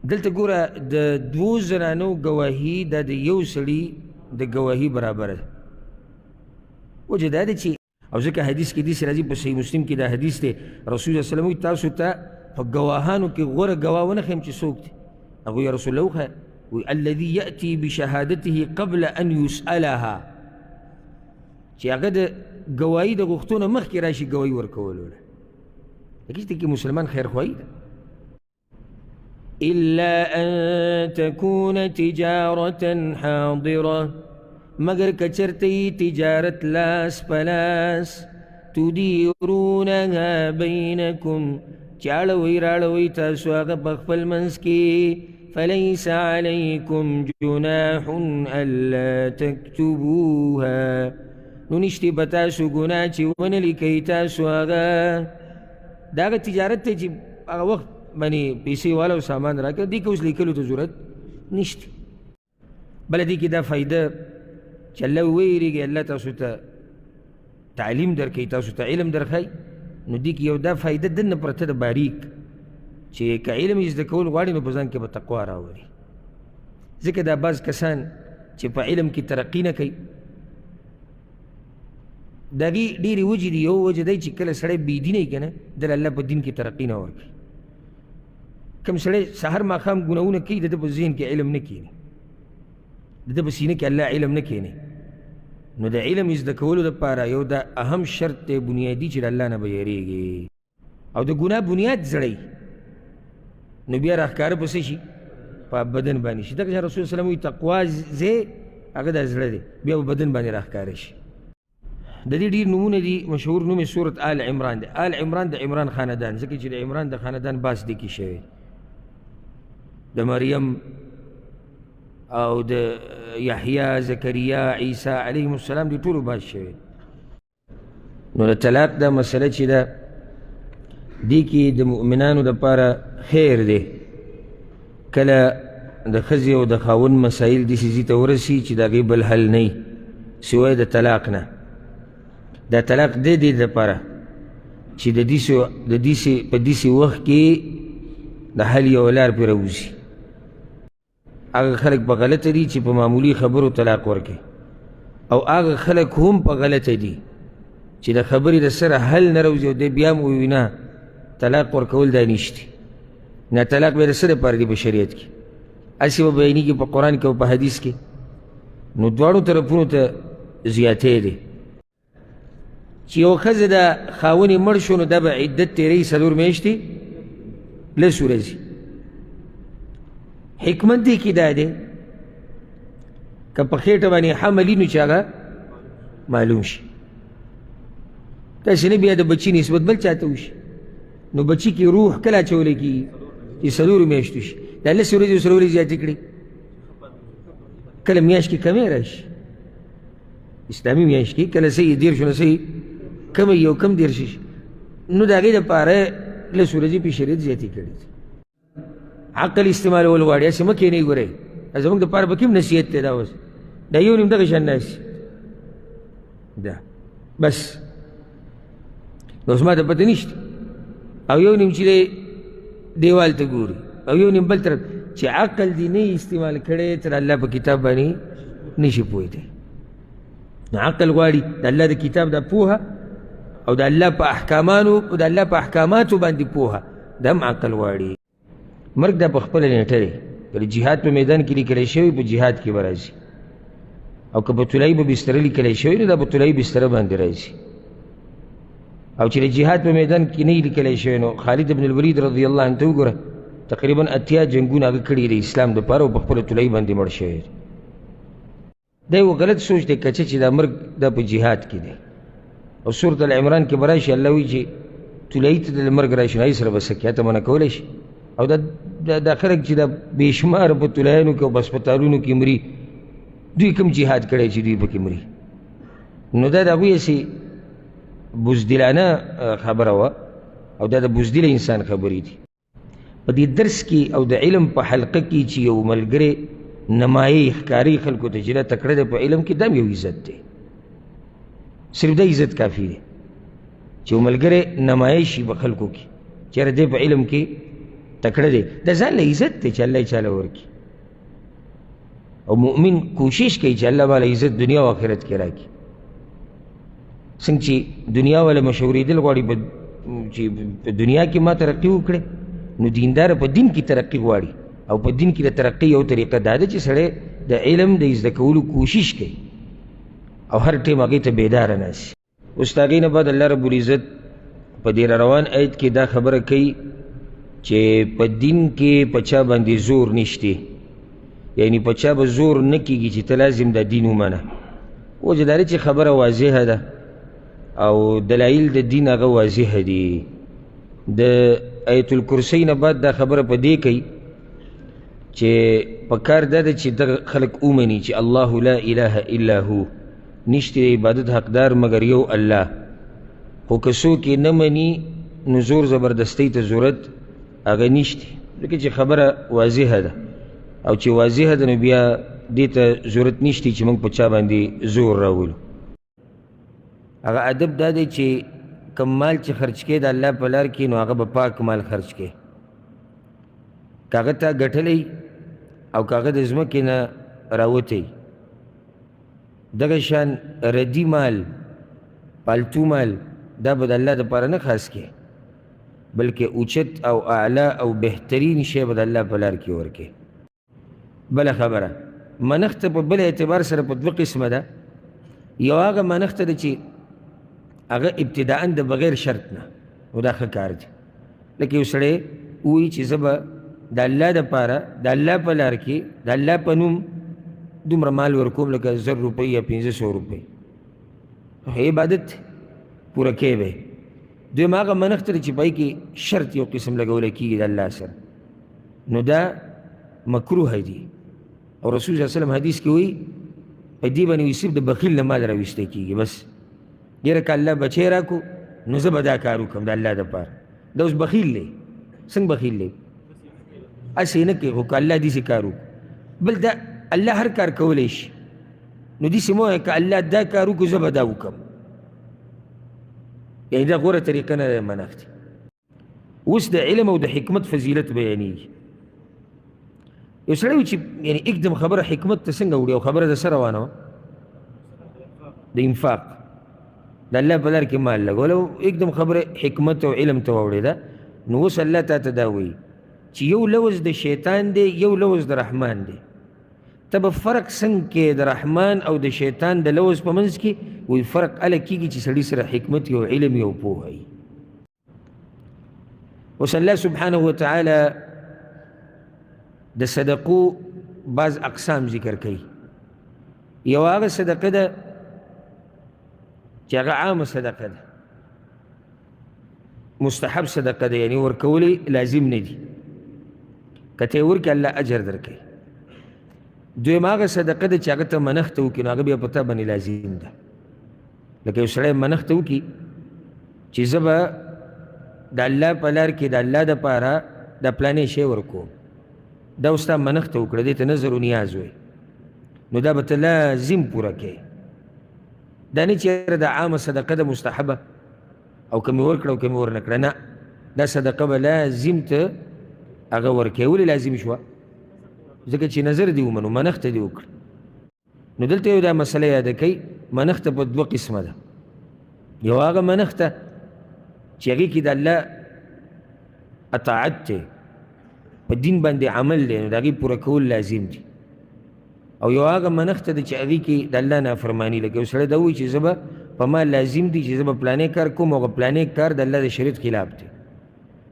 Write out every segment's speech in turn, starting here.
دلته ګوره د دوو زنانو ګواهي دا د یو سړي د ګواهي برابره ده. وجه دا ده چې او ځکه حدیث کې داسې راځي په صحیح مسلم کې دا حدیث دی، رسول الله صلی الله علیه وسلم وایي تاسو ته په ګواهانو کې غوره ګواه ونه ښیم چې څوک دی؟ هغوی یا رسول الله وښیه، وایي الذي یأتي بشهادته قبل ان یسألها، چې هغه د ګواهي د غوښتو نه مخکې راشي ګواهي ورکولو له. دې کې مسلمان خیرخواهي ده. إلا أن تكون تجارة حاضرة، مگر کچرتی تجارت لاس پلاس، تدیرونها بینکم چاڑوی راڑوی تاسو آغا بخفل منسکی، فلیس علیکم جناح الا تکتبوها، نونشتی بتاسو گناہ چی ونلکی تاسو آغا. داغا تجارت تی چی آغا وقت باندې پیسې والا او سامان راکړه، دې کې اوس لیکلو ته ضرورت نشته. بله دې کې دا فایده چې الله وویریږي، الله تاسو ته تعلیم درکوي، تاسو ته علم درښایي، نو دې کې یو دا فایده دننه پرته ده باریک، چې که علم یې زده کول غواړي نو په ځان کې به تقوا راولي. ځکه دا بعض کسان چې په علم کې ترقي نه کوي، د هغې ډېرې وجې دي. یو وجه دی چې کله سړی بېدینه وي که نه، دله الله په دین کې ترقي نه ورکوي. کم سړی سحر ماښام ګناهونه کوي، د ده په ذهن کې علم نه کښېني، د ده په سینه کې الله علم نه کښېني. نو د علم زده کولو دپاره یو دا اهم شرط دی بنیادي، چې د الله نه به یېرېږي او د ګناه بنیاد زړی، نو بیا راښکاره په څه شي؟ په بدن باندې شي. دغه رسول صلی الله علیه وسلم وایي تقوا ځای هغه دا زړه دی، بیا په بدن باندې راښکاره شي. د دې ډېر نومونه دي. مشهور نوم یې سورت آل عمران دی. آل عمران د عمران خاندان، ځکه چې د عمران د خاندان باس دې کې شوی، د مریم او د یحیی، زکریا، عیسی علیهم السلام دې ټولو باس شوی. نو د طلاق دا مسله چې ده، دې کې د مؤمنانو دپاره خیر دی. کله د ښځې او د خاوند مسایل داسې ځي ته ورسي چې د هغې بل حل نه وي سوای د طلاق نه. دا طلاق دی دې دپاره چې په داسې وخت کې د حل یو لار پرې راوځي. هغه خلک په غلطه دي چې په معمولي خبرو طلاق ورکوي، او هغه خلک هم په غلطه دي چې د خبرې د سره حل نه راوځي او دی بیا هم ووایي نه طلاق ورکول دا نشته. نه، طلاق بیا د څه دپاره دی په شریعت کې؟ هسې به بیانېږي په قرآن کې او په حدیث کې. نو دواړو طرفونو ته زیاتی دی. چې یو ښځه د خاوند یې مړ شو، نو دا به عدت تېروي 4 میاشتې 10 ورځې. حکمت دی کې دا دی که په خېټه باندې حمل وي نو چې هغه معلوم شي، داسې نه بیا د بچي نسبت بل چاته وشي. نو بچي کې روح کله اچولی کېږي چې 4 میاشتو شي. دا 10 ورځې او 3 ورځې زیاتې کړي، کله میاشت کې کمی راشي، اسلامي میاشت کې کله صحیح 13 نه صحیح کم یو کم 13 شي. نو د هغې دپاره 10 ورځې په شریعت زیاتې کړي. عقل استعمالول غواړي، هسې مه کښېنئ. ګورئ زموږ دپاره پکې هم نصیحت دی. دا اوس دا یو نیم دغه شان ناست دا بس، نو اوس ما ته پته نشته. او یو نیم چې دی دیوال ته ګوري، او یو نیم بل طرف. چې عقل دې نه استعمال کړی تر الله په کتاب باندې نشي پوهېدی. نو عقل غواړي د الله د کتاب دا پوهه، او د الله په احکاماتو باندې پوهه، دا هم عقل غواړي. مرګ دا په خپله نیټه دی. که جهاد په میدان کې لیکلی شوی، په جهاد کې به راځي، او که په طلایي په بستره لیکلی شوی، نو دا په طلایي بستره باندې راځي. او چې د جهاد په میدان کې نه لیکلی شوی، نو خالد بن الولید رضی الله عنه ته وګوره، تقریبا 80 جنګونه هغه کړي د اسلام دپاره، او په خپله طلایي باندې مړ شوی دی. دا یو غلط سوچ دی که چې دا مرګ دا په جهاد کې دی. او سورة العمران کې به راشي الله وایي چې طلایي ته د مرګ راشي، نو هغې سره به څه کوي؟ هته منع کولی شي. او دا خلک چې دا بې شماره په طلایانو کې او په هسپتالونو کې مري، دوی کوم جهاد کړی چې دوی پکې مري؟ نو دا د هغوی هسې بزدلانه خبره وه، او دا د بزدله انسان خبرې دي. په دې درس کې او د علم په حلقه کې چې یو ملګری نمایي ښکاري خلکو ته چې دا تکړه دی په علم کې، دا هم یو عزت دی. صرف دا عزت کافي دی چې یو ملګری نمایي شي په خلکو کې، چېرې دی په علم کې تکړه دی د ځان له عزت دی چې الله یې چاله ورکړي او مؤمن کوشش کوي چې الله والا عزت دنیا او آخرت کې راکړي څنګه چې دنیا والا مشهورېدل غواړي چې په دنیا کې ما ترقي وکړي نو دیندار په دین کې ترقي غواړي او په دین کې د ترقي یو طریقه دا ده چې سړی د علم د زده کولو کوشش کوي او هر ټیم هغې ته بیداره ناسي. اوس د هغې نه بعد الله رب العزت په دې روان آیت کې دا خبره کوي چې په دین کې په چا باندې زور نشته، یعنی په چا به زور نه کېږي چې ته لازم دا دین ومنه. وجه دا چې خبره واضحه ده او دلایل د دین هغه واضحه دي. د آیت الکرسی نه بعد دا خبره په دې کوي چې په کار دا ده چې دغه خلک ومني چې الله لا اله الا هو، نشته عبادت حقدار مگر یو الله. خو که څوک یې نه مني نو زور زبردستۍ ته ضرورت هغه نشته، ځکه چې خبره واضحه ده او چې واضحه ده نو بیا دې ته ضرورت نشته چې موږ په چا باندې زور راولو. هغه ادب دا دی چې کم مال چې خرچ کړې د الله په لار کې نو هغه به پاک مال خرچ کړې، که هغه تا ګټلی او که هغه د ځمکې نه راوتی. دغه شان ردي مال پالتو مال دا به د الله دپاره نه خاص کړې، بلکې اوچت او اعلی او بهترین شی به د الله په لار کې ورکړې. بله خبره منښت په بل اعتبار سره په دوه قسمه ده. یو هغه منښت ده چې هغه ابتداءً د بغیر شرط نه، او دا ښه کار دی. لکه یو سړی ووایي چې زه به د الله دپاره د الله په لار کې د الله په نوم دومره مال ورکوم لکه 1000 روپۍ یا 1500 روپۍ، عبادت پوره کوي به. دویم هغه منښت دی چې پای کې شرط یو قسم لګولی کېږي د الله سره، نو دا مکروه دی. او رسول صلی الله علیه وسلم حدیث کې وایي په دې باندې وایي صرف د بخیل نه مال راویستی کېږي. بس یاره که الله بچی راکو نو زه به دا کار وکړم د الله دپاره. دا اوس بخیل دی. څنګه بخیل دی؟ هسې نه کوي، خو که الله داسې کار وکړو. بل دا الله هر کار کولی شي، نو داسې مه وایه که الله دا کار وکړو زه به دا وکړم، یعنې دا غوره طریقه نه ده منښت. اوس د علم او د حکمت فضیلت بیانېږي. یو سړی و چې یعنې اکدم خبره حکمت ته څنګه وړي او خبره د څه روانه وه؟ د انفاق، د الله په لار کې مال لګول، او اکدم خبره حکمت او علم ته واوړېده. نو اوس الله تا ته دا وایي چې یو لوز د شیطان دی یو لوز د رحمان دی. ته به فرق څنګه کې د رحمان او د شیطان د لوز په منځ کې؟ وایي فرق هله کېږي چې سړي سره حکمت او علم او پوهه وي. اوس الله سبحانه وتعالی د صدقو بعض اقسام ذکر کوي. یو هغه صدقه ده چې هغه عامه صدقه ده، مستحب صدقه ده، یعنی ورکولی لازم نه دي، که ته یې ورکړې الله اجر درکوي. دویم هغه صدقه ده چې هغه ته منښت وکړي نو هغه بیا په تا باندې لازم ده. لکه یو سړی منښت وکړي چې زه به د الله په لار کې د الله دپاره د پلانې شی ورکوم، دا اوس تا منښت وکړه، دې ته نظر و نیاز وایي، نو دا به ته لازم پوره کوې. دا نه چې د عامه صدقه ده مستحبه او که مې ورکړه او که مې ورنه کړه، نه، دا صدقه به لازم ته هغه ورکوې. ولې لازم شوه؟ ځکه چې نظر دې ومنو، منښت دې وکړه. نو دلته یو دا مسله یاده کوي، منښت په دوه قسمه ده. یو هغه منښت چې هغې کې د الله اطاعت دی، په دین باندې عمل دی، نو د هغې پوره کول لازم دي. او یو هغه منښت دی چې هغې کې د الله نافرماني. لکه یو سړی دا وایي چې زه به په ما لازم دي چې زه به پلانې کار کوم، او هغه پلانې کار د الله د شریعت خلاف دی،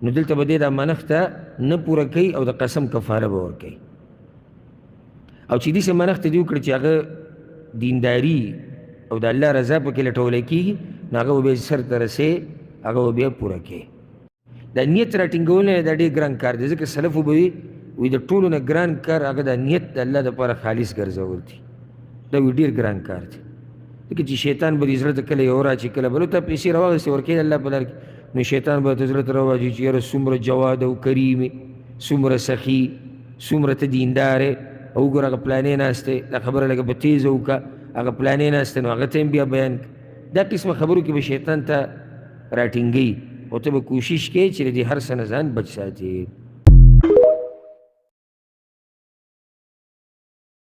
نو دلته به دې دا منښت نه پوره کوي او د قسم کفاره به ورکوي. او چې داسې منښت دې وکړي چې هغه دینداري او د الله رضا پکې لټولی کېږي، نو هغه به بیا سر ته رسې، هغه به بیا پوره کوي. دا نیت راټینګول دا ډېر ګران کار دی، ځکه سلفو به وي د ټولو نه ګران کار هغه د نیت د الله دپاره خالص ګرځول دي. دا وي ډېر ګران کار دی، ځکه چې شیطان به دې زړه ته کله یو راچي کله بل ته پیسې راواغېستې ورکوې د الله په لار کې، نو شیطان به ته زړه ته راواچي چې یاره څومره جواد او کریم یې، څومره سخي، څومره ته دیندار یې، او وګوره هغه پلانې ناست دی، دا خبره لږه به تیزه وکړه، هغه پلانې ناست دی نو هغه ته هم بیا بیان کړه. دا قسمه خبرو کې به شیطان ته راټینګوي، او ته به کوشش کوې چې د دې هر څه نه ځان بچ ساتې.